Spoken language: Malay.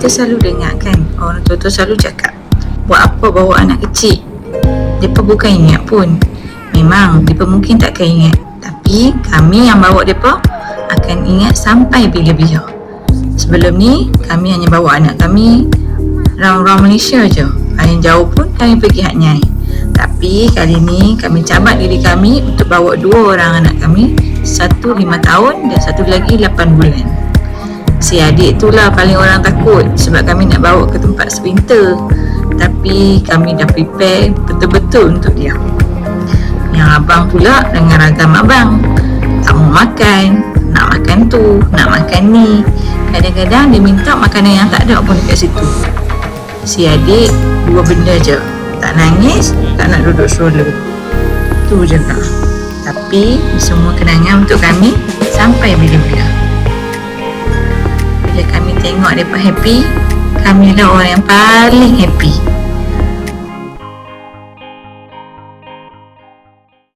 kita selalu dengar kan, orang tua tu selalu cakap, buat apa bawa anak kecil, mereka bukan ingat pun. Memang mereka mungkin takkan ingat, tapi kami yang bawa mereka akan ingat sampai bila-bila. Sebelum ni kami hanya bawa anak kami round-round Malaysia je, yang jauh pun kami pergi Hat Nyai. Tapi kali ni kami cabat diri kami untuk bawa 2 orang anak kami, satu 5 tahun dan satu lagi 8 bulan. Si adik itulah paling orang takut sebab kami nak bawa ke tempat sprinter, tapi kami dah prepare betul-betul untuk dia. Yang abang pula dengan ragam abang, tak mau makan, nak makan tu, nak makan ni. Kadang-kadang dia minta makanan yang tak ada pun dekat situ. Si adik 2 benda je, tak nangis, tak nak duduk stroller. Tu je kak. Tapi semua kenangan untuk kami sampai bila-bila. Bila kami tengok mereka happy, kami lah orang yang paling happy.